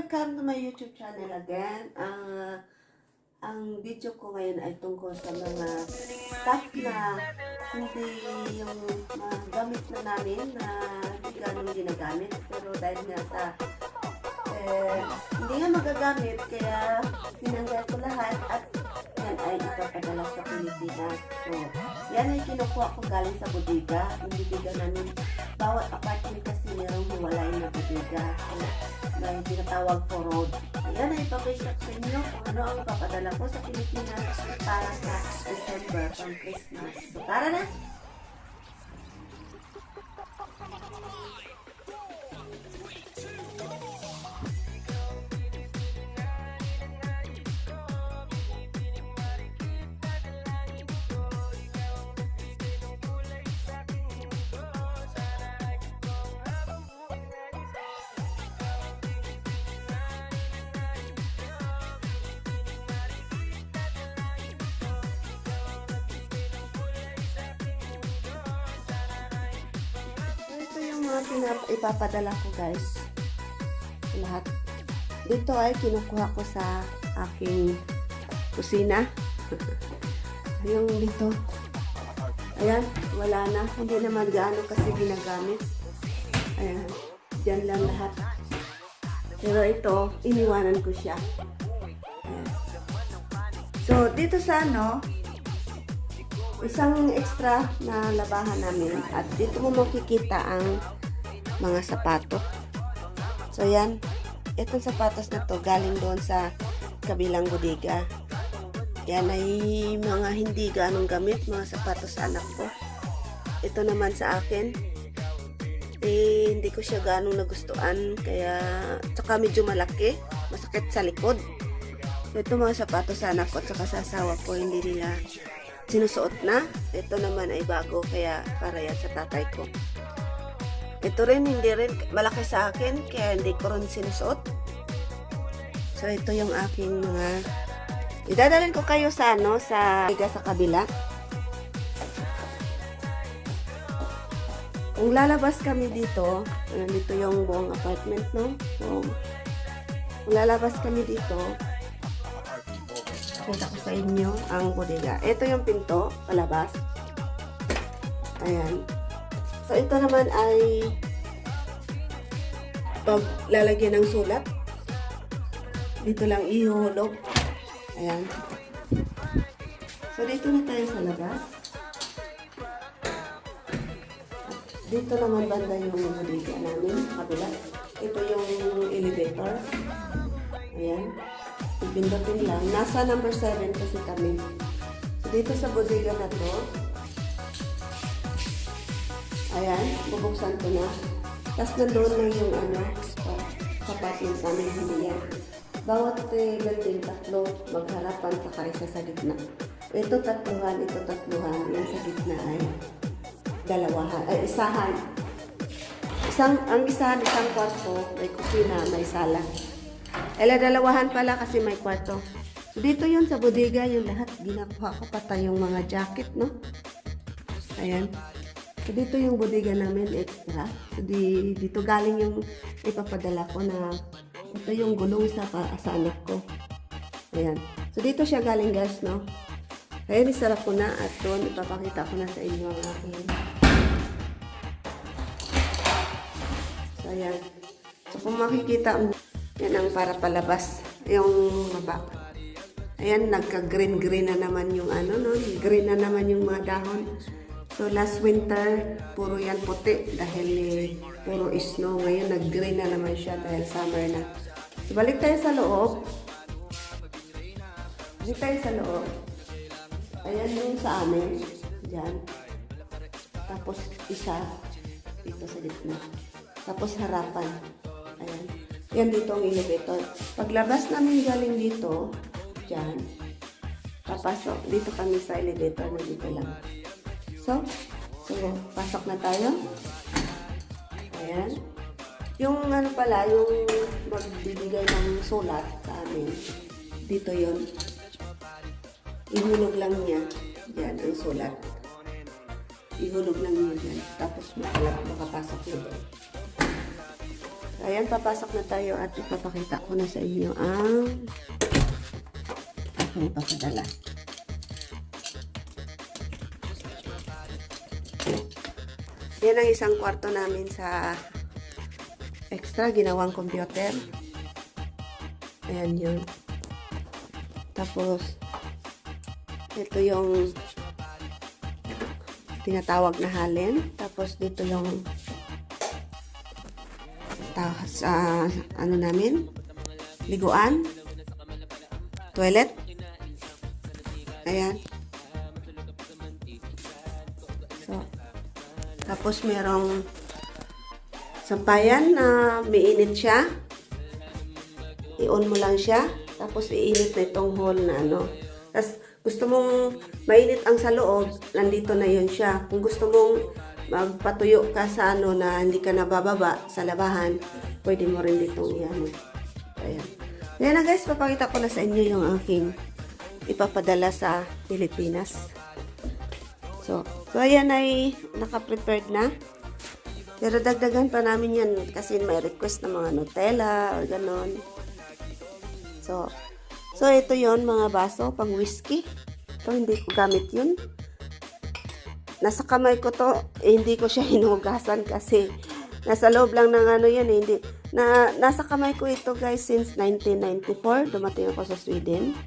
welcome to my YouTube channel again. Ang video ko ngayon ay tungkol sa mga stuff na hindi yung mga gamit na namin na hindi ganun ginagamit. Pero dahil nga sa hindi nga magagamit, kaya tinanggal ko lahat at yan ay ipapadala sa Pilipinas. So, yan ay kinukuha ko galing sa bodega. Yung bodega namin, bawat apartment kasi mayroong hiwalay na bodega. So, na yung tinatawag ko road. Ayan ay ipapashop sa inyo kung ano ang ipapadala ko sa Pilipinas para sa December pang Christmas. So, tara na! Ipapadala ko guys lahat dito ay kinukuha ko sa aking kusina. Yung dito ayan, wala na, hindi naman gaano kasi ginagamit. Ayan, dyan lang lahat, pero ito iniwanan ko siya. Ayan. So dito sa isang extra na labahan namin at dito mo makikita ang mga sapato. So yan, itong sapatos na to galing doon sa kabilang bodega. Yan ay mga hindi ganong gamit, mga sapatos sa anak ko. Ito naman sa akin, hindi ko siya ganong nagustuhan, kaya tsaka medyo malaki, masakit sa likod. Ito mga sapatos sa anak ko at saka sa asawa ko, hindi nila sinusuot na. Ito naman ay bago, kaya para yan sa tatay ko. Ito rin, hindi rin malaki sa akin, kaya hindi ko rin sinusuot. So, ito yung aking mga idadalhin ko kayo sa sa kabila. Kung lalabas kami dito, dito yung buong apartment, no? So, kung lalabas kami dito, kita ko sa inyo ang bodega. Ito yung pinto, palabas. Ayan. So, ito naman ay paglalagyan ng sulat. Dito lang ihuhulog. Ayan. So, dito na tayo sa labas. Dito naman banda yung bodega namin, kabila. Ito yung elevator. Ayan. Ipindutin lang. Nasa number 7 kasi kami. So, dito sa bodega na to, ayan, bubuksan ko na. Tapos nandoon lang yung apartment namin, hindi yan. Bawat building, tatlo, magharapan, saka isa sa gitna. Ito tatluhan, ito tatluhan. Yung sa gitna ay dalawahan, ay isahan. Ang isahan, isang kwarto, may kusina, may sala. Dalawahan pala kasi may kwarto. So, dito yun sa bodega, yung lahat, ginakuha ko patay yung mga jacket, no? Ayan. So, dito yung bodega namin, extra. So, dito galing yung ipapadala ko na ito yung gulong sa anak ko. Ayan. So, dito siya galing guys, no? Ayan, isarap ko na at doon ipapakita ko na sa inyo ang aking. So, ayan. So, kung makikita, yan ang para palabas. Yung baba. Ayan, nagka-green-green na naman yung green na naman yung mga dahon. So, last winter, puro yan puti dahil puro snow. Ngayon, nag-green na naman siya dahil summer na. So, balik tayo sa loob. Balik tayo sa loob. Ayan yung sa amin. Diyan. Tapos, isa dito sa gitna. Tapos, harapan. Ayan. Yan dito ang elevator. Paglabas namin galing dito, diyan. Papasok. Dito kami sa elevator na dito lang. So, pasok na tayo. Ayan. Yung pala, yung magbibigay ng sulat sa amin. Dito yon. Ihulog lang niya. Diyan ang sulat. Ihulog lang niya dyan. Tapos makapasok na doon. Ayan, papasok na tayo at ipapakita ko na sa inyo ang aking papadala. Yan ang isang kwarto namin sa extra ginawang computer. Ayan yun. Tapos, ito yung tinatawag na halin. Tapos, dito yung ano namin, liguan, toilet. Ayan. So, tapos merong sampayan na mainit siya. I-on mo lang siya. Tapos iinit na itong hole na ano. Tapos gusto mong mainit ang sa loob, nandito na yun siya. Kung gusto mong magpatuyo ka sa ano na hindi ka nabababa sa labahan, pwede mo rin ditong iyan. Ayan. Ayan na guys, papakita ko na sa inyo yung aking ipapadala sa Pilipinas. So ayan ay naka-prepared na. Pero dagdagan pa namin yan kasi may request ng mga Nutella or ganon. So ito yon mga baso, pang whiskey. Ito, hindi ko gamit yun. Nasa kamay ko to, hindi ko siya hinugasan kasi nasa loob lang ng ano yan, hindi. Nasa kamay ko ito guys since 1994, dumating ako sa Sweden.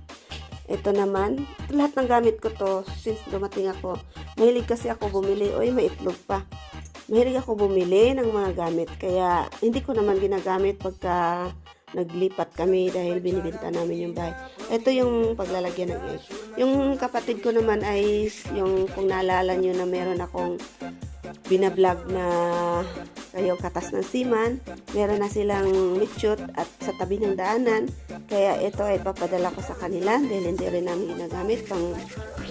Ito naman, lahat ng gamit ko to since dumating ako. Mahilig kasi ako bumili, may itlog pa. Mahilig ako bumili ng mga gamit, kaya hindi ko naman ginagamit pagka naglipat kami dahil binibenta namin yung bahay. Ito yung paglalagyan ng egg. Yung kapatid ko naman ay yung kung naalala nyo na meron akong binablog na kayo katas ng siman, meron na silang mitchot at sa tabi ng daanan. Kaya ito ay papadala ko sa kanila dahil hindi rin namin ginagamit pang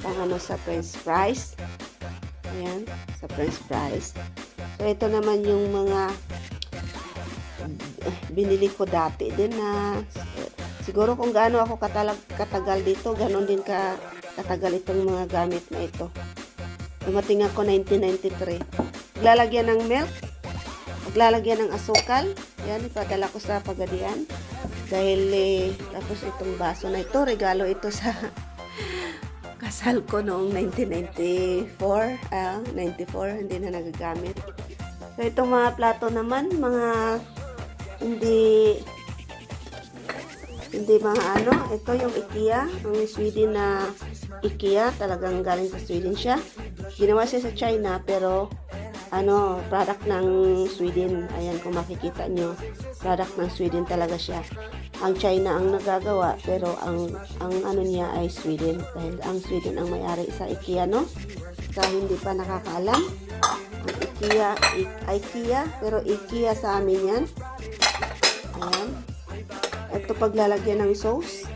ano sa French fries. Ayan, sa French fries. So ito naman yung mga binili ko dati din na siguro kung gaano ako katagal dito, ganon din katagal itong mga gamit na ito. Dumating ako 1993. Maglalagyan ng milk, maglalagyan ng asukal. Yan, ipadala ko sa Pagadian. Dahil tapos itong baso na ito, regalo ito sa kasal ko noong 1994. 94, hindi na nagagamit. So itong mga plato naman, mga hindi mga ano, ito yung IKEA, ang Sweden na IKEA, talagang galing sa Sweden siya. Ginawa siya sa China pero ano, product ng Sweden. Ayan, kung makikita nyo, product ng Sweden talaga siya. Ang China ang nagagawa pero ang ano niya ay Sweden dahil ang Sweden ang may-ari sa IKEA, no? Sa hindi pa nakakaalam, ang IKEA pero IKEA sa amin yan. Ayan. Ito paglalagyan ng sauce.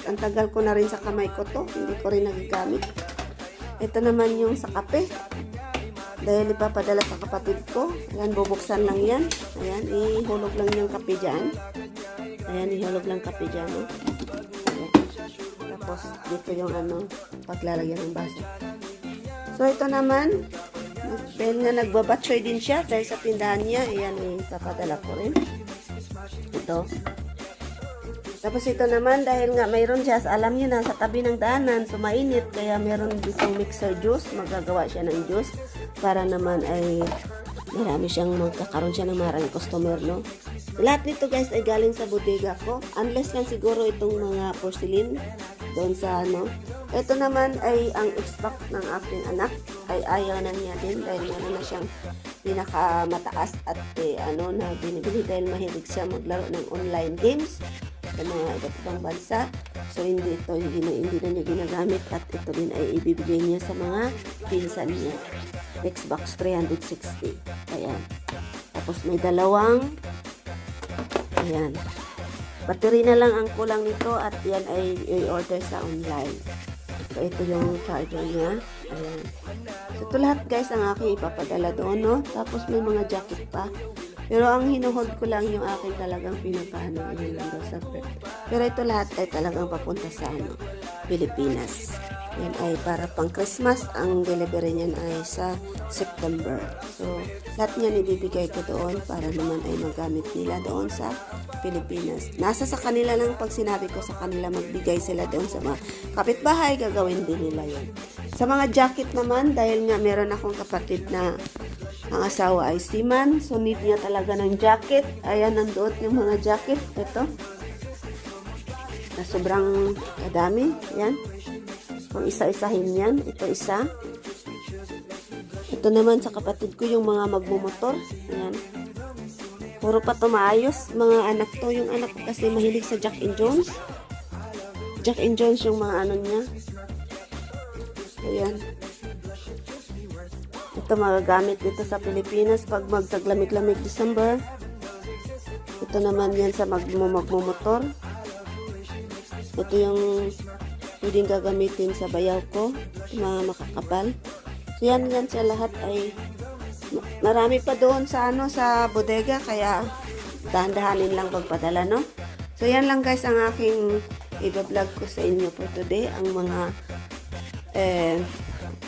Ang tagal ko na rin sa kamay ko to. Hindi ko rin nagagamit. Ito naman yung sa kape. Dahil ipapadala sa kapatid ko. Ayan, bubuksan lang yan. Ayan, ihulog lang yung kape dyan. Ayan, ihulog lang kape dyan. Oh. Ayan. Tapos, dito yung ano, paglalagyan ng baso. So, ito naman, dahil nga nagbabatchoy din siya dahil sa tindahan niya. Ayan, ipapadala ko rin. Ito. Tapos ito naman, dahil nga mayroon siya, alam niyo na, sa tabi ng daanan, so mainit, kaya meron ditong mixer juice, magagawa siya ng juice, para naman ay marami siyang magkakaroon siya ng maraming customer, no? Lahat nito guys ay galing sa bodega ko, unless lang siguro itong mga porcelain, doon sa ano. Ito naman ay ang expect ng aking anak, ay ayaw na niya din, dahil meron na siyang pinakamataas at ano na binibili dahil mahilig siya maglaro ng online games sa mga iba't ibang bansa. So hindi na niya ginagamit at ito din ay ibibigay niya sa mga pinsan niya. Xbox 360. Ayan. Tapos may dalawang ayan. Battery na lang ang kulang nito at yan ay i-order sa online. So ito yung charger niya. Ayan. So ito lahat guys ang aking ipapadala doon, no? Tapos may mga jacket pa. Pero ang hinuhold ko lang yung aking talagang pinakaano yun sa pero ito lahat ay talagang papunta sa ano Pilipinas. Yan ay para pang Christmas. Ang delivery niyan ay sa September. So, lahat niyan ibibigay ko doon para naman ay magamit nila doon sa Pilipinas. Nasa sa kanila lang pag sinabi ko sa kanila magbigay sila doon sa mga kapitbahay, gagawin din nila yun. Sa mga jacket naman, dahil nga meron akong kapatid na ang asawa ay seaman, so need niya talaga ng jacket. Ayan, nandoon yung mga jacket. Ito. Na sobrang kadami. Yan. Kung isa-isahin yan, ito isa. Ito naman sa kapatid ko yung mga magmumotor. Ayan. Puro pa ito maayos. Mga anak to. Yung anak ko kasi mahilig sa Jack and Jones. Jack and Jones yung mga ano niya. Ayan. Ito magagamit dito sa Pilipinas pag magtaglamig-lamig December. Ito naman yan sa magmumotor. Ito yung pwedeng gagamitin sa bayaw ko, mga makakapal. So yan sa lahat ay marami pa doon sa sa bodega, kaya dahan-dahanin lang pagpadala, no? So yan lang guys ang aking i-vlog ko sa inyo for today, ang mga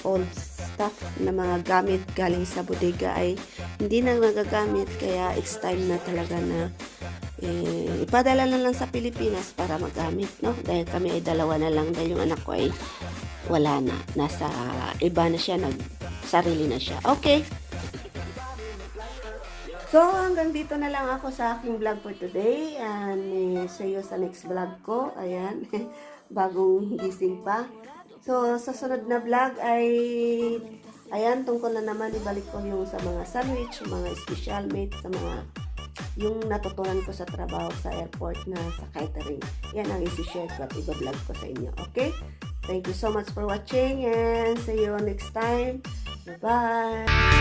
old stuff na mga gamit galing sa bodega ay hindi na nagagamit, kaya it's time na talaga na ipadala na lang sa Pilipinas para magamit, no? Dahil kami ay dalawa na lang, dahil yung anak ko ay wala na, nasa iba na siya, nagsarili na siya. Okay, so hanggang dito na lang ako sa aking vlog for today, and see you sa next vlog ko. Ayan, bagong gising pa. So sa sunod na vlog ay ayan, tungkol na naman, ibalik ko yung sa mga sandwich, mga special made, sa mga yung natutunan ko sa trabaho sa airport na sa catering. Yan ang isi-share ko at i-vlog ko sa inyo. Okay? Thank you so much for watching and see you next time. Bye-bye!